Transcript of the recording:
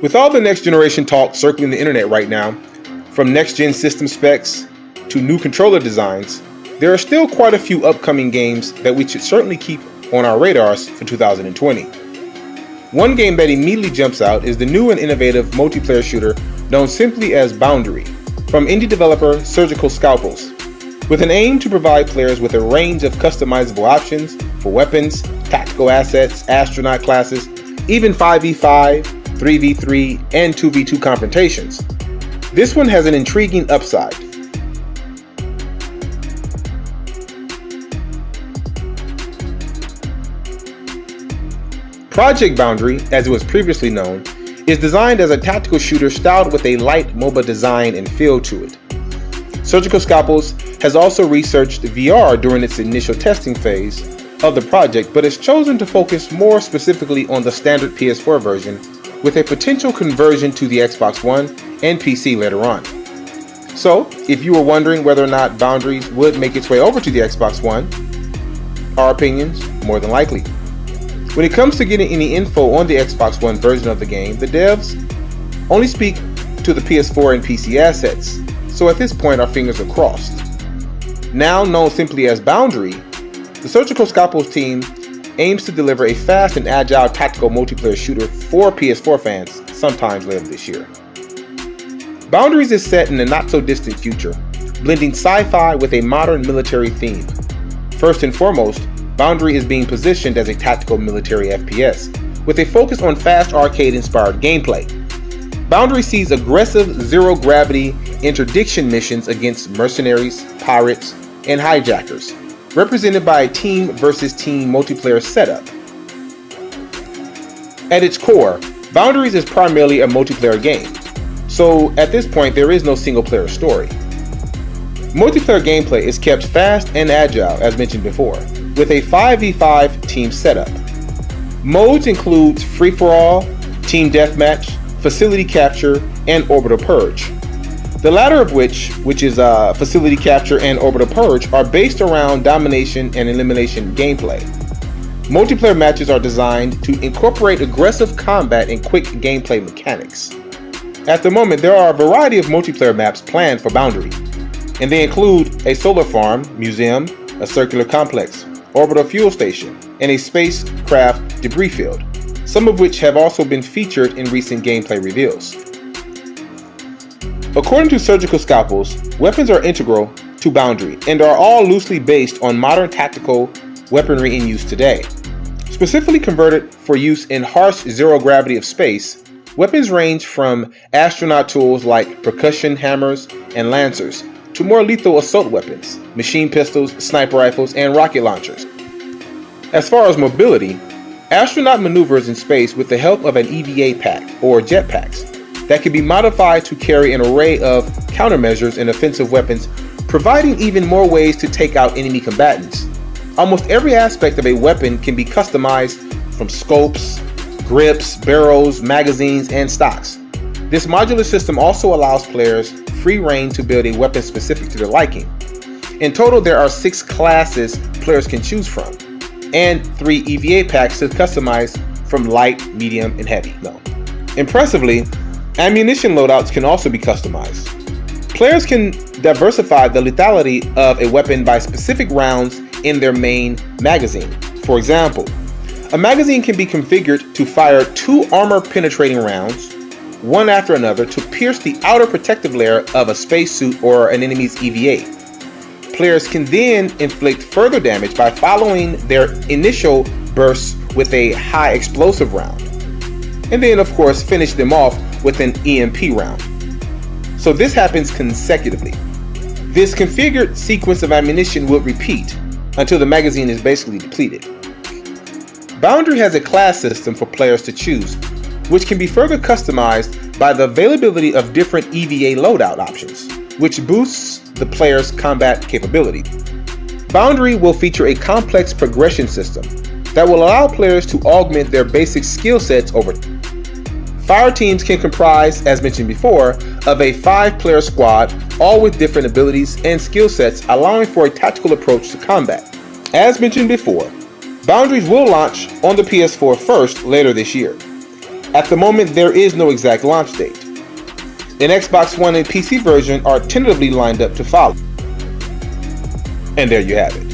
With all the next generation talk circling the internet right now, from next gen system specs to new controller designs, there are still quite a few upcoming games that we should certainly keep on our radars for 2020. One game that immediately jumps out is the new and innovative multiplayer shooter known simply as Boundary, from indie developer Surgical Scalpels, with an aim to provide players with a range of customizable options for weapons, tactical assets, astronaut classes, even 5v5, 3v3, and 2v2 confrontations. This one has an intriguing upside. Project Boundary, as it was previously known, is designed as a tactical shooter styled with a light MOBA design and feel to it. Surgical Scalpels has also researched VR during its initial testing phase of the project, but has chosen to focus more specifically on the standard PS4 version, with a potential conversion to the Xbox One and PC later on. So, if you were wondering whether or not Boundaries would make its way over to the Xbox One, our opinions, more than likely. When it comes to getting any info on the Xbox One version of the game, the devs only speak to the PS4 and PC assets, so at this point our fingers are crossed. Now known simply as Boundary, the Surgical Scalpels team aims to deliver a fast and agile tactical multiplayer shooter for PS4 fans sometime later this year. Boundaries is set in a not-so-distant future, blending sci-fi with a modern military theme. First and foremost, Boundary is being positioned as a tactical military FPS, with a focus on fast arcade-inspired gameplay. Boundary sees aggressive zero-gravity interdiction missions against mercenaries, pirates, and hijackers, represented by a team versus team multiplayer setup. At its core, Boundaries is primarily a multiplayer game, so at this point there is no single-player story. Multiplayer gameplay is kept fast and agile, as mentioned before, with a 5v5 team setup. Modes include free-for-all, team deathmatch, facility capture, and orbital purge. The latter of which is facility capture and orbital purge, are based around domination and elimination gameplay. Multiplayer matches are designed to incorporate aggressive combat and quick gameplay mechanics. At the moment, there are a variety of multiplayer maps planned for Boundary, and they include a solar farm, museum, a circular complex, orbital fuel station, and a spacecraft debris field, some of which have also been featured in recent gameplay reveals. According to Surgical Scalpels, weapons are integral to Boundary and are all loosely based on modern tactical weaponry in use today. Specifically converted for use in harsh zero gravity of space, weapons range from astronaut tools like percussion hammers and lancers to more lethal assault weapons, machine pistols, sniper rifles, and rocket launchers. As far as mobility, astronaut maneuvers in space with the help of an EVA pack or jetpacks that can be modified to carry an array of countermeasures and offensive weapons, providing even more ways to take out enemy combatants. Almost every aspect of a weapon can be customized, from scopes, grips, barrels, magazines, and stocks. This modular system also allows players free reign to build a weapon specific to their liking. In total, there are 6 classes players can choose from, and 3 EVA packs to customize from light, medium, and heavy. Impressively, ammunition loadouts can also be customized. Players can diversify the lethality of a weapon by specific rounds in their main magazine. For example, a magazine can be configured to fire 2 armor-penetrating rounds, one after another, to pierce the outer protective layer of a spacesuit or an enemy's EVA. Players can then inflict further damage by following their initial bursts with a high explosive round, and then of course finish them off with an EMP round. So this happens consecutively. This configured sequence of ammunition will repeat until the magazine is basically depleted. Boundary has a class system for players to choose, which can be further customized by the availability of different EVA loadout options, which boosts the player's combat capability. Boundary will feature a complex progression system that will allow players to augment their basic skill sets over time. Fire teams can comprise, as mentioned before, of a 5-player squad, all with different abilities and skill sets, allowing for a tactical approach to combat. As mentioned before, Boundaries will launch on the PS4 first later this year. At the moment, there is no exact launch date. An Xbox One and PC version are tentatively lined up to follow. And there you have it.